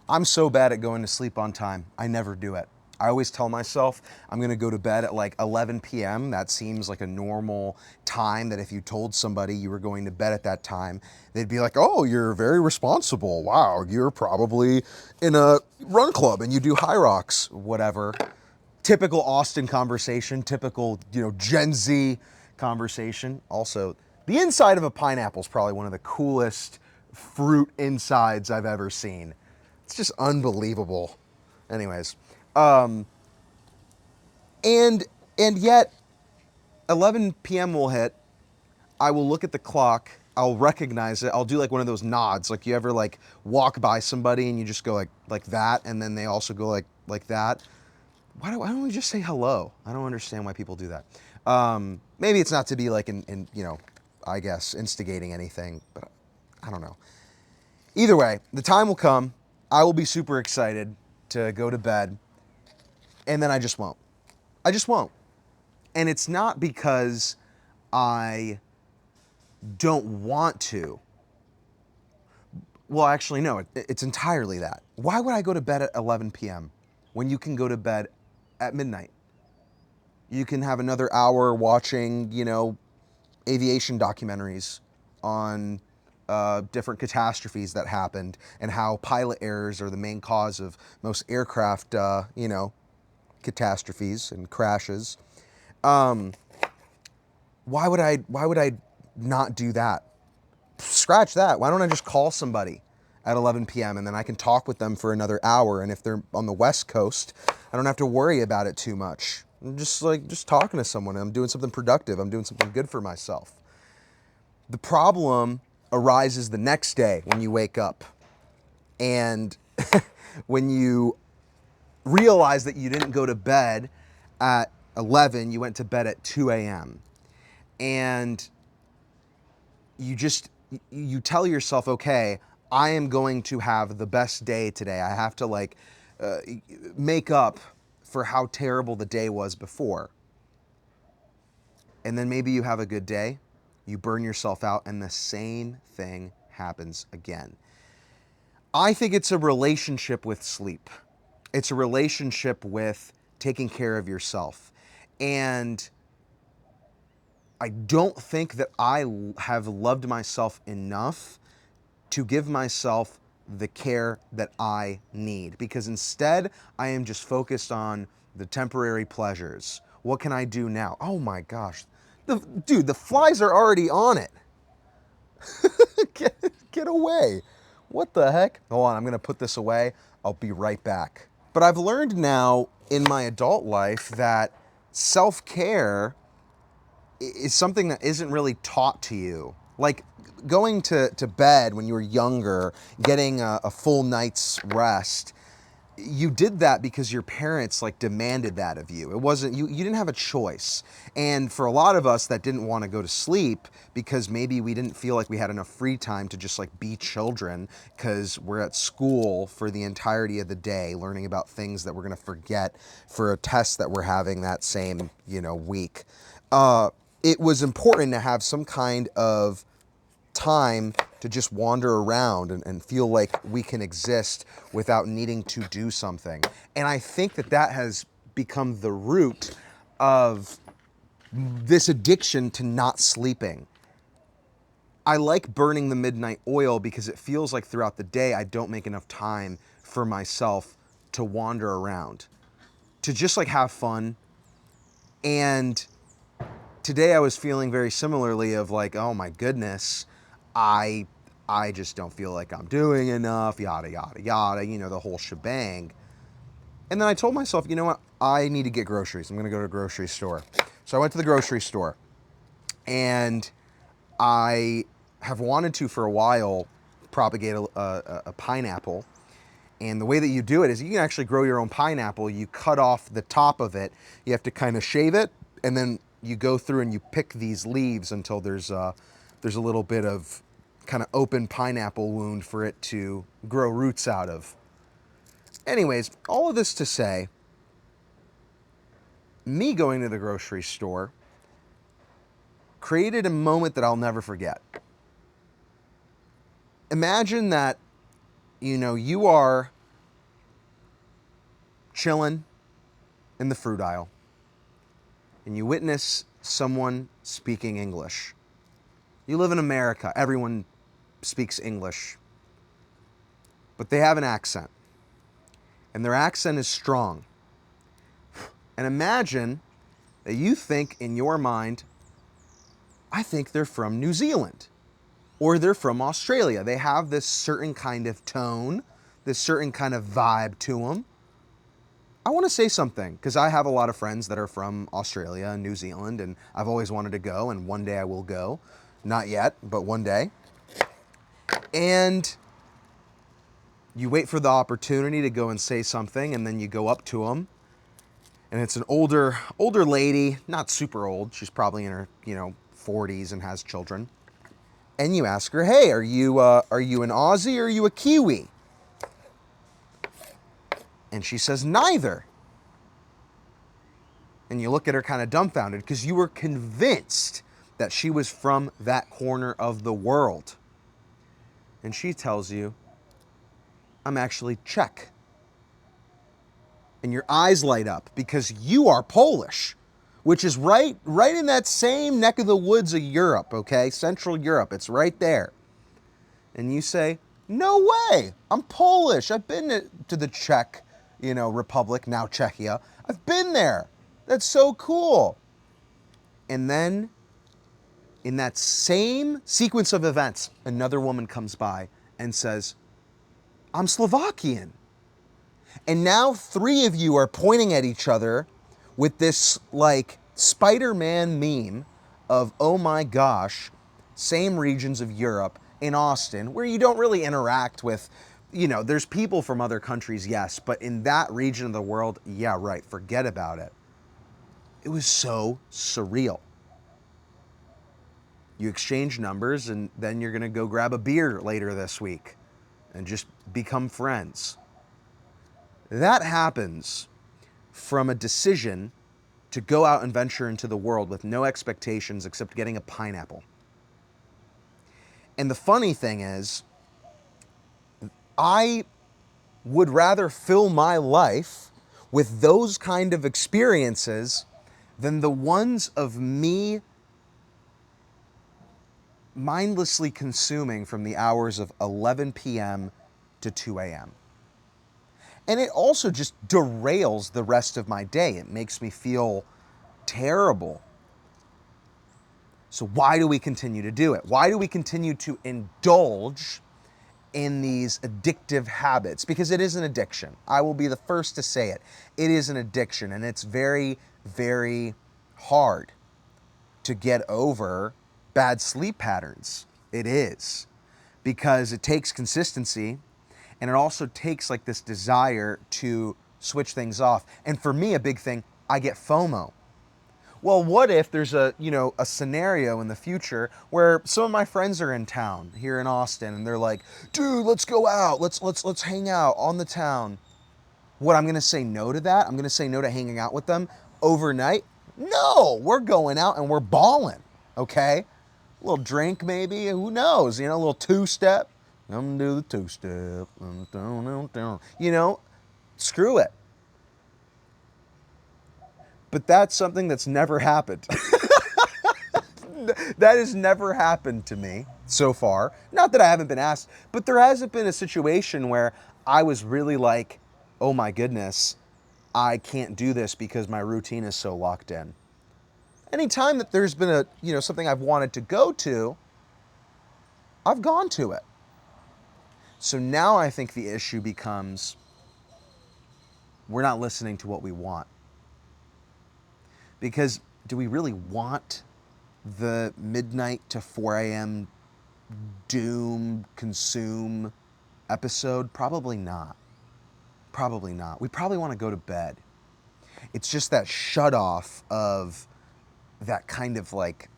I'm so bad at going to sleep on time. I never do it. I always tell myself I'm going to go to bed at like 11 p.m. That seems like a normal time that if you told somebody you were going to bed at that time, they'd be like, oh, you're very responsible. Wow, you're probably in a run club and you do high rocks, whatever. Typical Austin conversation, typical, Gen Z conversation. Also, the inside of a pineapple is probably one of the coolest fruit insides I've ever seen. It's just unbelievable. Anyways, and and yet 11 p.m. will hit. I will look at the clock. I'll recognize it. I'll do like one of those nods, like you ever like walk by somebody and you just go like that, and then they also go like that. Why don't we just say hello? I don't understand why people do that. Maybe it's not to be like I guess instigating anything, but I don't know. Either way, the time will come. I will be super excited to go to bed, and then I just won't. I just won't. And it's not because I don't want to. Well, actually, no, it's entirely that. Why would I go to bed at 11 p.m. when you can go to bed at midnight? You can have another hour watching, aviation documentaries on different catastrophes that happened and how pilot errors are the main cause of most aircraft, catastrophes and crashes. Um, why would I? Why would I not do that? Scratch that. Why don't I just call somebody at 11 p.m. and then I can talk with them for another hour? And if they're on the West Coast, I don't have to worry about it too much. I'm just talking to someone. I'm doing something productive. I'm doing something good for myself. The problem arises the next day when you wake up and when you realize that you didn't go to bed at 11, you went to bed at 2 a.m. And you tell yourself, okay, I am going to have the best day today. I have to uh, make up for how terrible the day was before. And then maybe you have a good day, you burn yourself out, and the same thing happens again. I think it's a relationship with sleep. It's a relationship with taking care of yourself. And I don't think that I have loved myself enough to give myself the care that I need, because instead I am just focused on the temporary pleasures. What can I do now? Oh my gosh. Dude, the flies are already on it. Get away. What the heck? Hold on, I'm going to put this away. I'll be right back. But I've learned now in my adult life that self-care is something that isn't really taught to you. Like going to bed when you were younger, getting a full night's rest, you did that because your parents like demanded that of you. It wasn't you didn't have a choice. And for a lot of us that didn't want to go to sleep because maybe we didn't feel like we had enough free time to just like be children because we're at school for the entirety of the day learning about things that we're going to forget for a test that we're having that same, week. It was important to have some kind of time to just wander around and feel like we can exist without needing to do something. And I think that has become the root of this addiction to not sleeping. I like burning the midnight oil because it feels like throughout the day I don't make enough time for myself to wander around, to just like have fun. And today I was feeling very similarly of like, oh my goodness, I I just don't feel like I'm doing enough, yada yada yada, the whole shebang. And then I told myself, you know what? I need to get groceries. I'm going to go to a grocery store. So I went to the grocery store, and I have wanted to for a while propagate a pineapple. And the way that you do it is you can actually grow your own pineapple. You cut off the top of it. You have to kind of shave it, and then you go through and you pick these leaves until there's a little bit of kind of open pineapple wound for it to grow roots out of. Anyways, all of this to say, me going to the grocery store created a moment that I'll never forget. Imagine that, you are chilling in the fruit aisle, and you witness someone speaking English. You live in America. Everyone speaks English. But they have an accent. And their accent is strong. And imagine that you think in your mind, I think they're from New Zealand. Or they're from Australia. They have this certain kind of tone, this certain kind of vibe to them. I want to say something, because I have a lot of friends that are from Australia and New Zealand, and I've always wanted to go, and one day I will go. Not yet, but one day. And you wait for the opportunity to go and say something, and then you go up to them, and it's an older lady, not super old. She's probably in her 40s and has children. And you ask her, "Hey, are you an Aussie or are you a Kiwi?" And she says, "Neither." And you look at her kind of dumbfounded because you were convinced that she was from that corner of the world. And she tells you, "I'm actually Czech." And your eyes light up because you are Polish, which is right in that same neck of the woods of Europe, okay? Central Europe, it's right there. And you say, "No way, I'm Polish. I've been to the Czech, Republic, now Czechia. I've been there. That's so cool." And then, in that same sequence of events, another woman comes by and says, "I'm Slovakian." And now 3 of you are pointing at each other with this like Spider-Man meme of, oh my gosh, same regions of Europe in Austin, where you don't really interact with, there's people from other countries, yes, but in that region of the world, yeah, right, forget about it. It was so surreal. You exchange numbers, and then you're going to go grab a beer later this week and just become friends. That happens from a decision to go out and venture into the world with no expectations except getting a pineapple. And the funny thing is, I would rather fill my life with those kind of experiences than the ones of me mindlessly consuming from the hours of 11 p.m. to 2 a.m. And it also just derails the rest of my day. It makes me feel terrible. So why do we continue to do it? Why do we continue to indulge in these addictive habits? Because it is an addiction. I will be the first to say it. It is an addiction, and it's very, very hard to get over bad sleep patterns. It is. Because it takes consistency, and it also takes like this desire to switch things off. And for me, a big thing, I get FOMO. Well, what if there's a scenario in the future where some of my friends are in town here in Austin, and they're like, "Dude, let's go out. Let's hang out on the town." What, I'm going to say no to that? I'm going to say no to hanging out with them overnight? No, we're going out and we're balling. Okay? A little drink maybe, who knows? A little two-step. I'm gonna do the two-step. Screw it. But that's something that's never happened. That has never happened to me so far. Not that I haven't been asked, but there hasn't been a situation where I was really like, oh my goodness, I can't do this because my routine is so locked in. Anytime that there's been something I've wanted to go to, I've gone to it. So now I think the issue becomes we're not listening to what we want. Because do we really want the midnight to 4 a.m. doom, consume episode? Probably not. Probably not. We probably want to go to bed. It's just that shut off of that kind of like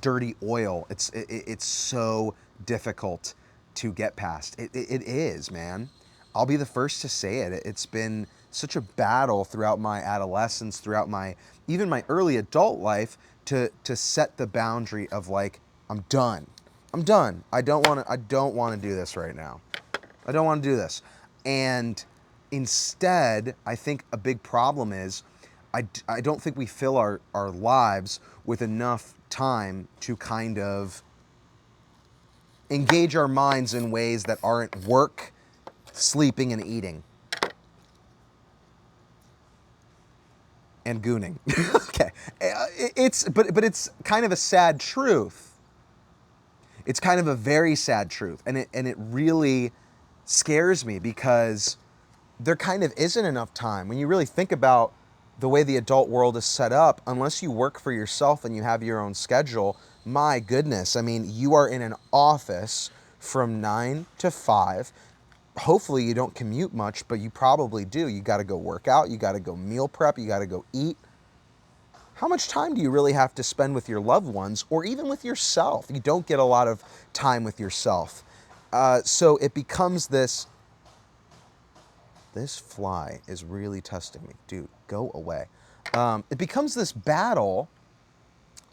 dirty oil. It's so difficult to get past. It is, man. I'll be the first to say it. It's been such a battle throughout my adolescence, throughout even my early adult life, to set the boundary of like, I'm done. I'm done. I don't want to do this right now. I don't want to do this. And Instead, I think a big problem is I don't think we fill our lives with enough time to kind of engage our minds in ways that aren't work, sleeping, and eating. And gooning. Okay. But it's kind of a sad truth. It's kind of a very sad truth. And it really scares me because there kind of isn't enough time. When you really think about the way the adult world is set up, unless you work for yourself and you have your own schedule, my goodness, I mean, you are in an office from 9 to 5. Hopefully you don't commute much, but you probably do. You got to go work out, you got to go meal prep, you got to go eat. How much time do you really have to spend with your loved ones or even with yourself? You don't get a lot of time with yourself. So it becomes this fly is really testing me. Dude, go away. It becomes this battle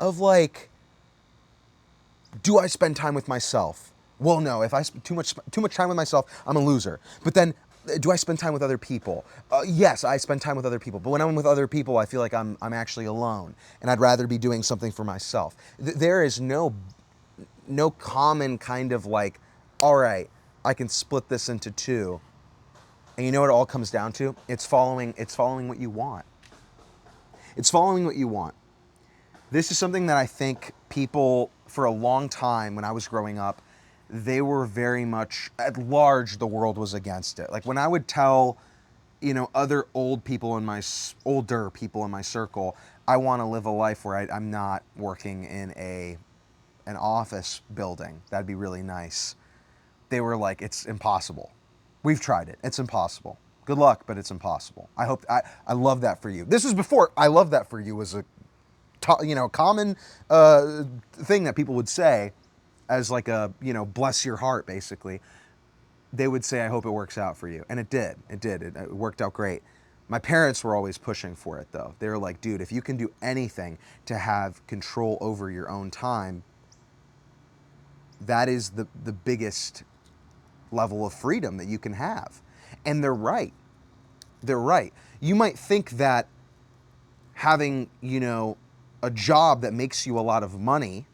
of like, do I spend time with myself? Well, no, if I spend too much time with myself, I'm a loser. But then, do I spend time with other people? Yes, I spend time with other people. But when I'm with other people, I feel like I'm actually alone, and I'd rather be doing something for myself. There is no common kind of like, all right, I can split this into two. And you know what it all comes down to? It's following what you want. It's following what you want. This is something that I think people, for a long time when I was growing up, they were very much, at large, the world was against it. Like when I would tell, other older people in my circle, I want to live a life where I'm not working in an office building. That'd be really nice. They were like, it's impossible. We've tried it. It's impossible. Good luck, but it's impossible. I love that for you. This is before I love that for you was a common thing that people would say as like a, bless your heart, basically. They would say, I hope it works out for you. And it did. It worked out great. My parents were always pushing for it, though. They were like, dude, if you can do anything to have control over your own time, that is the biggest level of freedom that you can have. And they're right. They're right. You might think that having, a job that makes you a lot of money,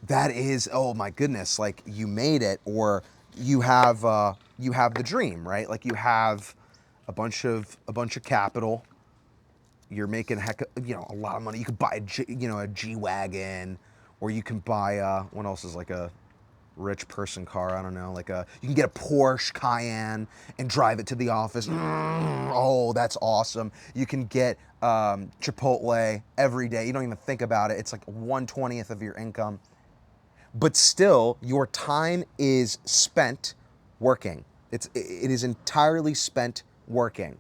that is, oh my goodness, like you made it, or you have the dream, right? Like you have a bunch of capital. You're making a lot of money. You could buy a G-Wagon, or you can buy what else is like a rich person car? I don't know. You can get a Porsche Cayenne and drive it to the office. Oh, that's awesome. You can get Chipotle every day. You don't even think about it. It's like 1/20th of your income. But still, your time is spent working. It is entirely spent working.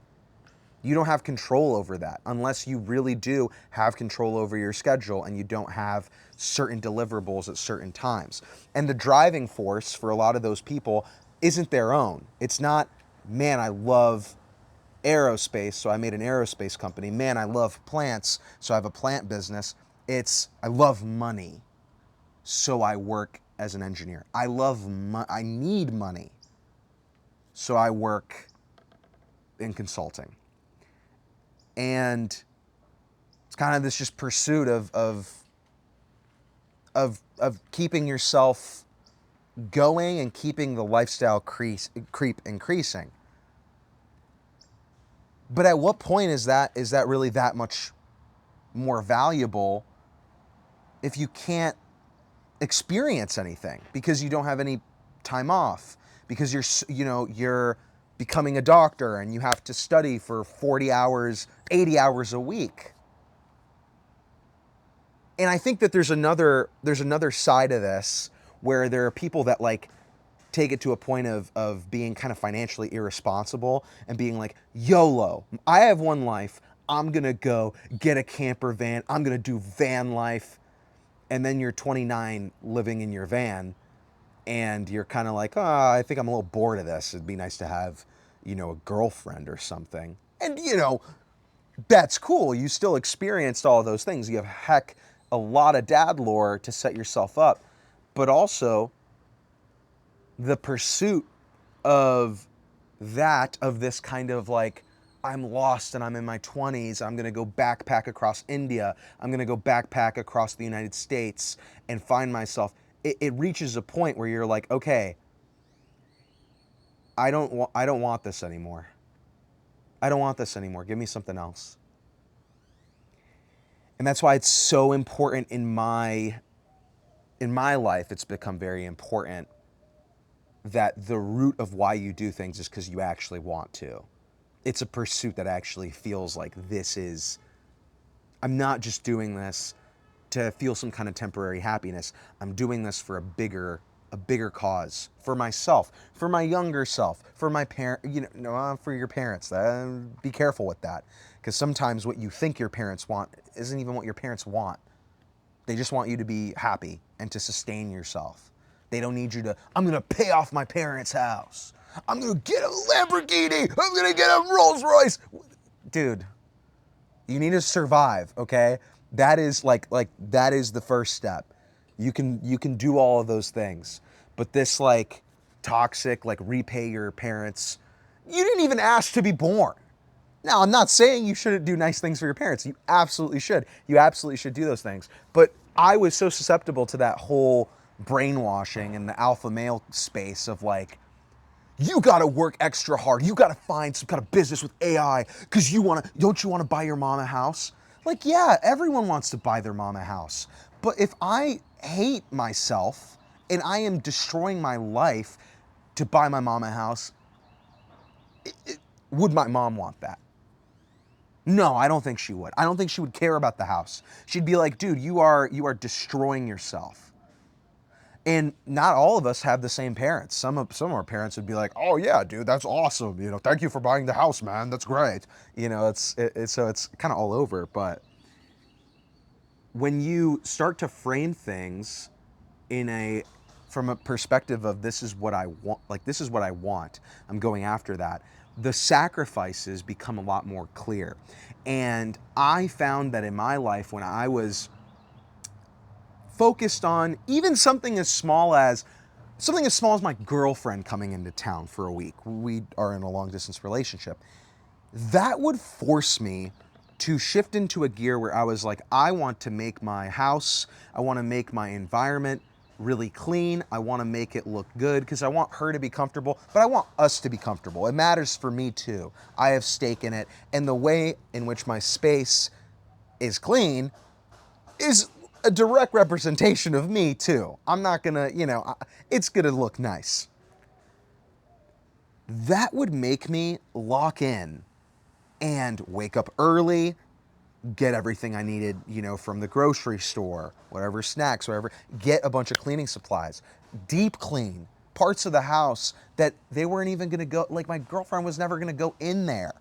You don't have control over that unless you really do have control over your schedule and you don't have certain deliverables at certain times. And the driving force for a lot of those people isn't their own. It's not, man, I love aerospace, so I made an aerospace company. Man, I love plants, so I have a plant business. It's, I love money, so I work as an engineer. I need money, so I work in consulting. And it's kind of this just pursuit of keeping yourself going and keeping the lifestyle creep increasing. But at what point is that really that much more valuable if you can't experience anything because you don't have any time off, because you're becoming a doctor and you have to study for 40 hours, 80 hours a week. And I think that there's another side of this where there are people that like take it to a point of being kind of financially irresponsible and being like, YOLO, I have one life. I'm going to go get a camper van. I'm going to do van life. And then you're 29 living in your van and you're kind of like, oh, I think I'm a little bored of this. It'd be nice to have, a girlfriend or something. And, that's cool. You still experienced all of those things. You have a lot of dad lore to set yourself up, but also the pursuit of that of this kind of like, I'm lost and I'm in my 20s. I'm going to go backpack across India. I'm going to go backpack across the United States and find myself. It reaches a point where you're like, okay, I don't want this anymore. I don't want this anymore. Give me something else. And that's why it's so important in my life. It's become very important that the root of why you do things is because you actually want to. It's a pursuit that actually feels like this is, I'm not just doing this to feel some kind of temporary happiness. I'm doing this for a bigger cause, for myself, for my younger self, for my parent, no, for your parents. Be careful with that, because sometimes what you think your parents want isn't even what your parents want. They just want you to be happy and to sustain yourself. They don't need you to, I'm going to pay off my parents' house. I'm going to get a Lamborghini. I'm going to get a Rolls Royce. Dude, you need to survive, okay? That is that is the first step. You can do all of those things. But this like toxic, like repay your parents. You didn't even ask to be born. Now, I'm not saying you shouldn't do nice things for your parents. You absolutely should. You absolutely should do those things. But I was so susceptible to that whole brainwashing and the alpha male space of like, you gotta work extra hard. You gotta find some kind of business with AI because don't you wanna buy your mom a house? Like, yeah, everyone wants to buy their mom a house. But if I hate myself and I am destroying my life to buy my mom a house, would my mom want that? No, I don't think she would. I don't think she would care about the house. She'd be like, dude, you are destroying yourself. And not all of us have the same parents. Some of our parents would be like, "Oh yeah, dude, that's awesome. Thank you for buying the house, man. That's great." So it's kind of all over. But when you start to frame things in a from a perspective of this is what I want, like this is what I want, I'm going after that. The sacrifices become a lot more clear. And I found that in my life when I was focused on even something as small as my girlfriend coming into town for a week. We are in a long distance relationship. That would force me to shift into a gear where I was like, I want to make my house, I want to make my environment really clean. I want to make it look good because I want her to be comfortable, but I want us to be comfortable. It matters for me too. I have stake in it. And the way in which my space is clean is a direct representation of me too. I'm not gonna, it's gonna look nice. That would make me lock in and wake up early, get everything I needed, from the grocery store, whatever snacks, whatever, get a bunch of cleaning supplies, deep clean parts of the house that they weren't even gonna go, like my girlfriend was never gonna go in there,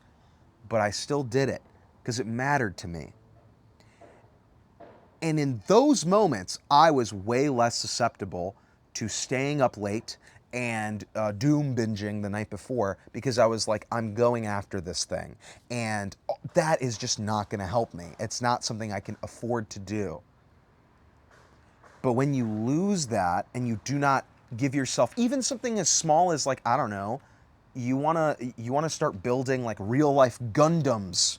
but I still did it because it mattered to me. And in those moments, I was way less susceptible to staying up late and doom binging the night before because I was like, I'm going after this thing. And that is just not going to help me. It's not something I can afford to do. But when you lose that and you do not give yourself even something as small as like, I don't know, you want to start building like real life Gundams.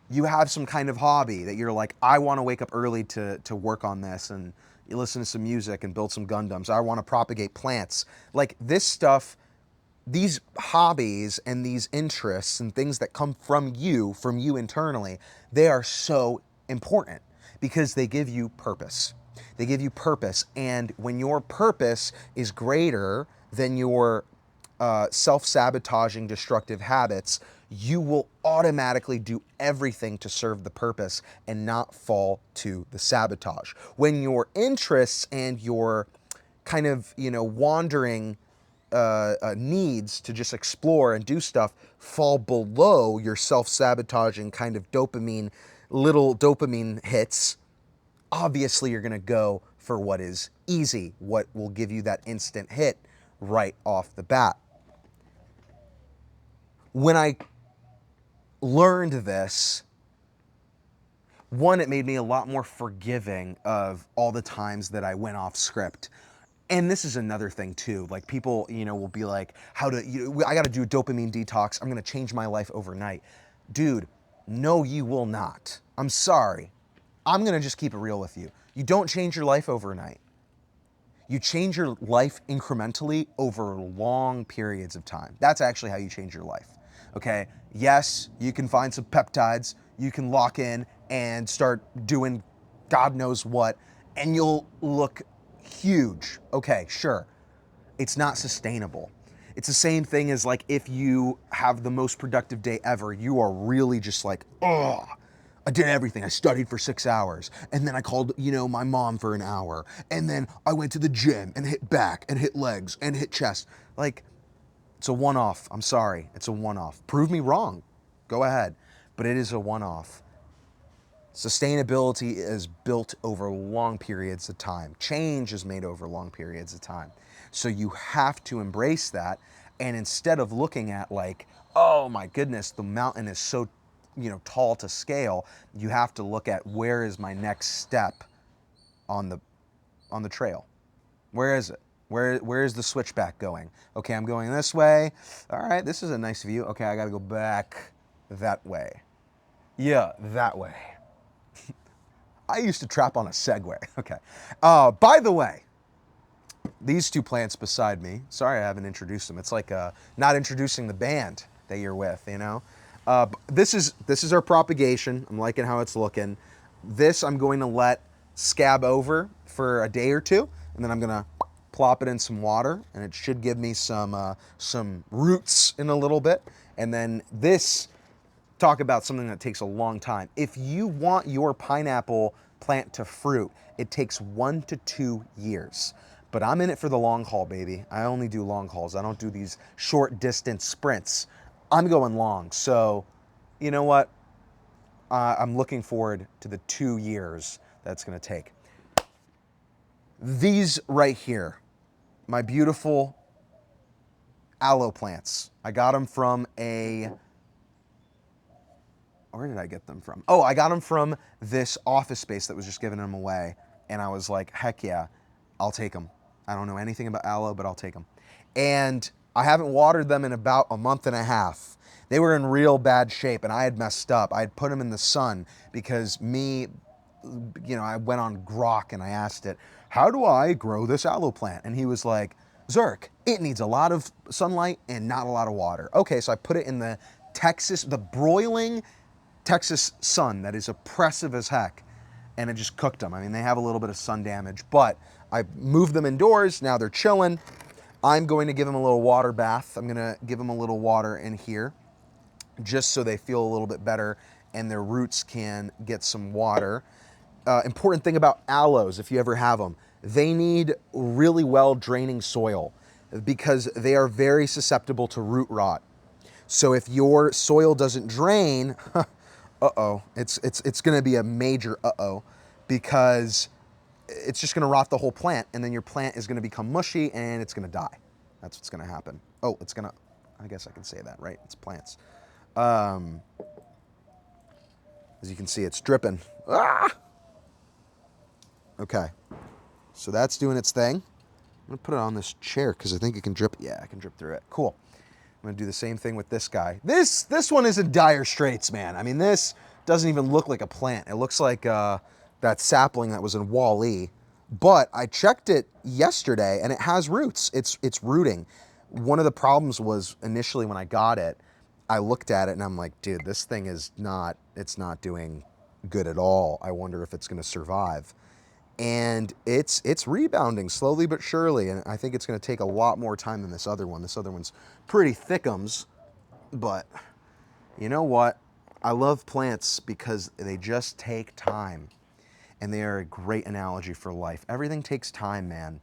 You have some kind of hobby that you're like, I want to wake up early to work on this, and you listen to some music and build some Gundams. I want to propagate plants. Like this stuff, these hobbies and these interests and things that come from you internally, they are so important because they give you purpose. They give you purpose. And when your purpose is greater than your self-sabotaging, destructive habits, you will automatically do everything to serve the purpose and not fall to the sabotage. When your interests and your kind of, wandering needs to just explore and do stuff fall below your self-sabotaging kind of little dopamine hits, obviously you're going to go for what is easy, what will give you that instant hit right off the bat. When I learned this, one, it made me a lot more forgiving of all the times that I went off script. And this is another thing too. Like people, will be like, I got to do a dopamine detox. I'm going to change my life overnight. Dude, no, you will not. I'm sorry. I'm going to just keep it real with you. You don't change your life overnight. You change your life incrementally over long periods of time. That's actually how you change your life. Okay? Yes, you can find some peptides, you can lock in and start doing God knows what, and you'll look huge. Okay, sure. It's not sustainable. It's the same thing as like if you have the most productive day ever, you are really just like, oh, I did everything. I studied for 6 hours, and then I called, my mom for an hour, and then I went to the gym and hit back and hit legs and hit chest. Like, it's a one-off. I'm sorry. It's a one-off. Prove me wrong. Go ahead. But it is a one-off. Sustainability is built over long periods of time. Change is made over long periods of time. So you have to embrace that. And instead of looking at like, oh my goodness, the mountain is so, tall to scale, you have to look at where is my next step on the trail. Where is it? Where is the switchback going? Okay, I'm going this way. All right, this is a nice view. Okay, I got to go back that way. Yeah, that way. I used to trap on a Segway. Okay. By the way, these two plants beside me, sorry I haven't introduced them. It's like not introducing the band that you're with, This is our propagation. I'm liking how it's looking. This I'm going to let scab over for a day or two, and then I'm going to plop it in some water, and it should give me some roots in a little bit. And then this, talk about something that takes a long time. If you want your pineapple plant to fruit, it takes 1 to 2 years. But I'm in it for the long haul, baby. I only do long hauls. I don't do these short distance sprints. I'm going long. So, you know what? I'm looking forward to the 2 years that's going to take. These right here, my beautiful aloe plants. I got them from where did I get them from? Oh, I got them from this office space that was just giving them away. And I was like, heck yeah, I'll take them. I don't know anything about aloe, but I'll take them. And I haven't watered them in about a month and a half. They were in real bad shape, and I had messed up. I had put them in the sun because I went on Grok and I asked it, how do I grow this aloe plant? And he was like, Zerk, it needs a lot of sunlight and not a lot of water. Okay, so I put it in the broiling Texas sun that is oppressive as heck, and it just cooked them. I mean, they have a little bit of sun damage, but I moved them indoors. Now they're chilling. I'm going to give them a little water bath. I'm going to give them a little water in here just so they feel a little bit better and their roots can get some water. Important thing about aloes, if you ever have them, they need really well draining soil because they are very susceptible to root rot. So if your soil doesn't drain, it's going to be a major because it's just going to rot the whole plant, and then your plant is going to become mushy and it's going to die. That's what's going to happen. Oh, I guess I can say that, right? It's plants. As you can see, it's dripping. Ah! Okay, so that's doing its thing. I'm going to put it on this chair because I think it can drip. Yeah, I can drip through it. Cool. I'm gonna do the same thing with this guy. This one is in dire straits, man. I mean, this doesn't even look like a plant. It looks like that sapling that was in Wall-E. But I checked it yesterday, and it has roots. It's rooting. One of the problems was initially when I got it, I looked at it and I'm like, dude, this thing it's not doing good at all. I wonder if it's gonna survive. And it's rebounding slowly but surely, and I think it's going to take a lot more time than this other one. This other one's pretty thickums, but you know what? I love plants because they just take time, and they are a great analogy for life. Everything takes time, man,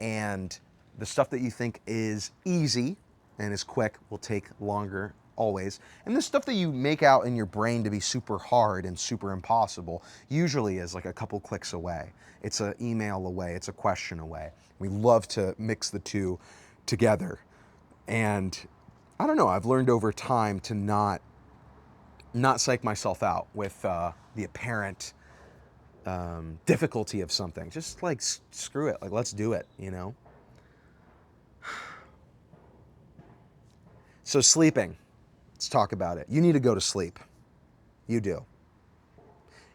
and the stuff that you think is easy and is quick will take longer always. And the stuff that you make out in your brain to be super hard and super impossible usually is like a couple clicks away. It's an email away. It's a question away. We love to mix the two together. And I don't know, I've learned over time to not psych myself out with the apparent difficulty of something. Just like screw it, like let's do it, So sleeping, let's talk about it. You need to go to sleep. You do.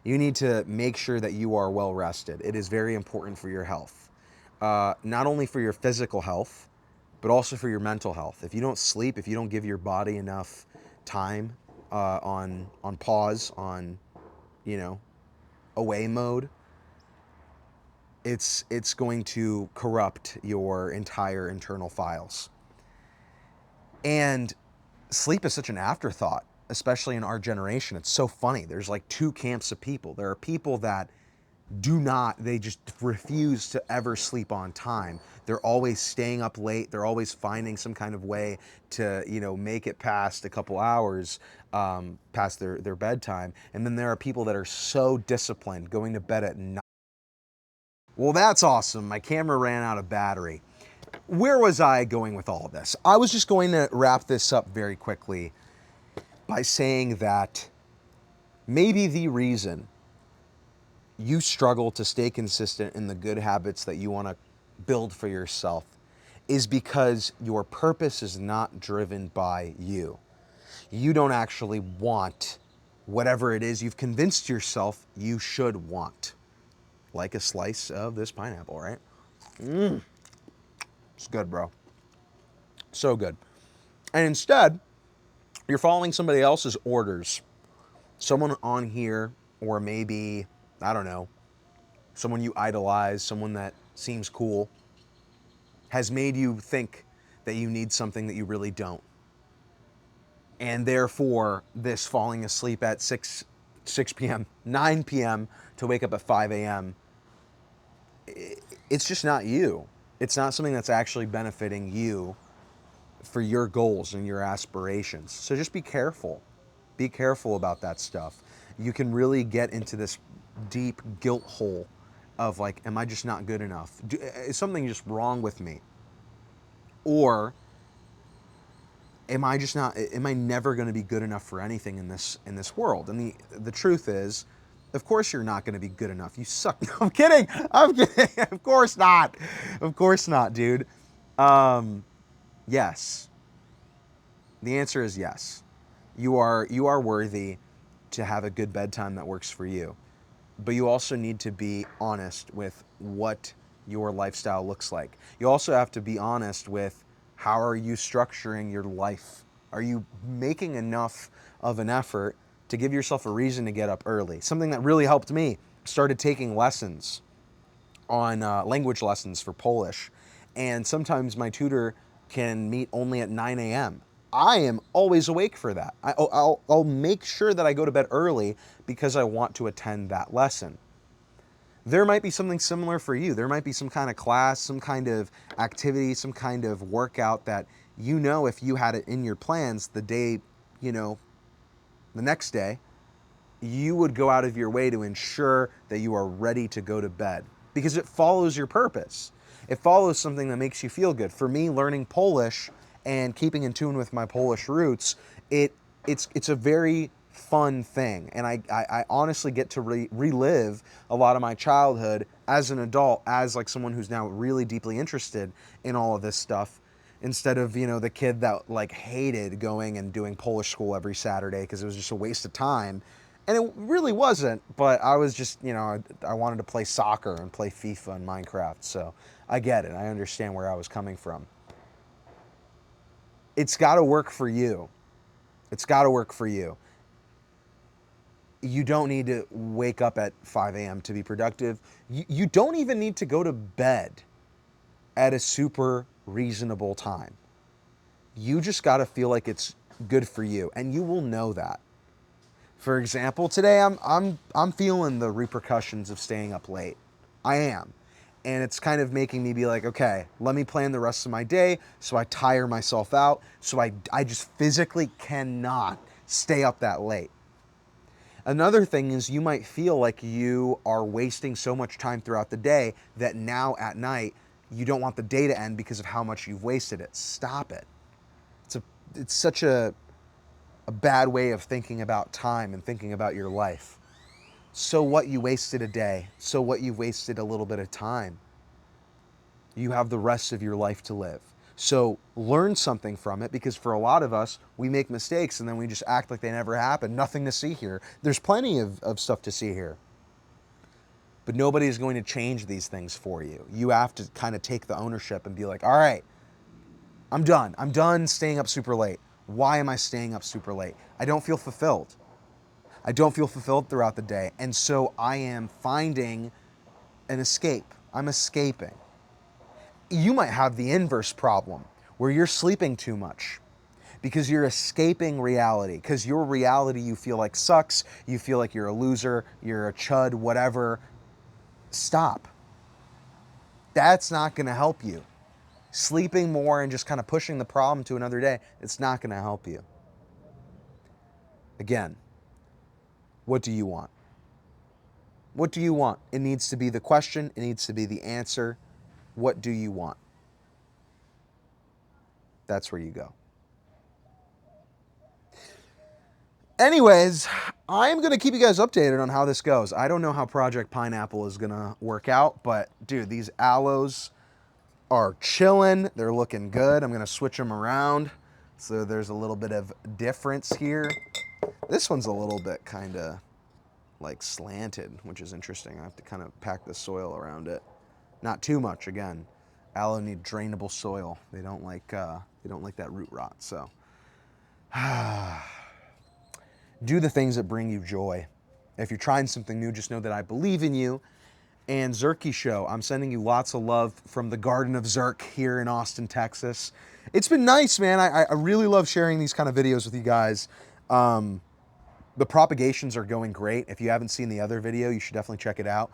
You need to make sure that you are well rested. It is very important for your health. Not only for your physical health, but also for your mental health. If you don't sleep, if you don't give your body enough time on pause, on, you know, away mode, it's going to corrupt your entire internal files. And sleep is such an afterthought, especially in our generation. It's so funny. There's like two camps of people. There are people that they just refuse to ever sleep on time. They're always staying up late. They're always finding some kind of way to, make it past a couple hours, past their bedtime. And then there are people that are so disciplined, going to bed at night. Well, that's awesome. My camera ran out of battery. Where was I going with all of this? I was just going to wrap this up very quickly by saying that maybe the reason you struggle to stay consistent in the good habits that you want to build for yourself is because your purpose is not driven by you. You don't actually want whatever it is you've convinced yourself you should want. Like a slice of this pineapple, right? It's good, bro. So good. And instead, you're following somebody else's orders. Someone on here, or maybe, I don't know, someone you idolize, someone that seems cool, has made you think that you need something that you really don't. And therefore, this falling asleep at 6 p.m., 9 p.m. to wake up at 5 a.m., it's just not you. It's not something that's actually benefiting you for your goals and your aspirations. So just be careful. Be careful about that stuff. You can really get into this deep guilt hole of like, am I just not good enough? Is something just wrong with me? Or am I never going to be good enough for anything in this world? And the truth is, of course you're not going to be good enough. You suck. No, I'm kidding. I'm kidding. Of course not. Of course not, dude. Yes. The answer is yes. You are worthy to have a good bedtime that works for you. But you also need to be honest with what your lifestyle looks like. You also have to be honest with how are you structuring your life? Are you making enough of an effort to give yourself a reason to get up early? Something that really helped me, started taking lessons on language lessons for Polish. And sometimes my tutor can meet only at 9 a.m. I am always awake for that. I'll make sure that I go to bed early because I want to attend that lesson. There might be something similar for you. There might be some kind of class, some kind of activity, some kind of workout that if you had it in your plans the day, the next day, you would go out of your way to ensure that you are ready to go to bed because it follows your purpose. It follows something that makes you feel good. For me, learning Polish and keeping in tune with my Polish roots, it's a very fun thing. And I honestly get to relive a lot of my childhood as an adult, as like someone who's now really deeply interested in all of this stuff, instead of, the kid that like hated going and doing Polish school every Saturday because it was just a waste of time. And it really wasn't, but I was just, I wanted to play soccer and play FIFA and Minecraft. So I get it. I understand where I was coming from. It's got to work for you. It's got to work for you. You don't need to wake up at 5 a.m. to be productive. You don't even need to go to bed at a super reasonable time. You just got to feel like it's good for you, and you will know that. For example, today I'm feeling the repercussions of staying up late. I am. And it's kind of making me be like, okay, let me plan the rest of my day so I tire myself out, so I just physically cannot stay up that late. Another thing is you might feel like you are wasting so much time throughout the day that now at night you don't want the day to end because of how much you've wasted it. Stop it. It's such a bad way of thinking about time and thinking about your life. So what, you wasted a day. So what, you've wasted a little bit of time. You have the rest of your life to live. So learn something from it, because for a lot of us, we make mistakes and then we just act like they never happened. Nothing to see here. There's plenty of stuff to see here. But nobody is going to change these things for you. You have to kind of take the ownership and be like, all right, I'm done. I'm done staying up super late. Why am I staying up super late? I don't feel fulfilled. I don't feel fulfilled throughout the day. And so I am finding an escape. I'm escaping. You might have the inverse problem where you're sleeping too much because you're escaping reality, because your reality you feel like sucks. You feel like you're a loser, you're a chud, whatever. Stop. That's not going to help you. Sleeping more and just kind of pushing the problem to another day, it's not going to help you. Again, what do you want? What do you want? It needs to be the question. It needs to be the answer. What do you want? That's where you go. Anyways, I'm going to keep you guys updated on how this goes. I don't know how Project Pineapple is going to work out, but dude, these aloes are chilling. They're looking good. I'm going to switch them around so there's a little bit of difference here. This one's a little bit kind of like slanted, which is interesting. I have to kind of pack the soil around it. Not too much, again. Aloe need drainable soil. They don't like that root rot. So do the things that bring you joy. If you're trying something new, just know that I believe in you. And Zerky Show, I'm sending you lots of love from the Garden of Zerk here in Austin, Texas. It's been nice, man. I really love sharing these kind of videos with you guys. The propagations are going great. If you haven't seen the other video, you should definitely check it out.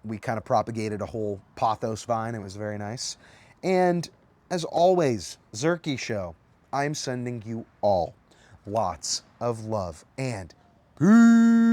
We kind of propagated a whole pothos vine. It was very nice. And as always, Zerky Show, I'm sending you all lots of love and peace.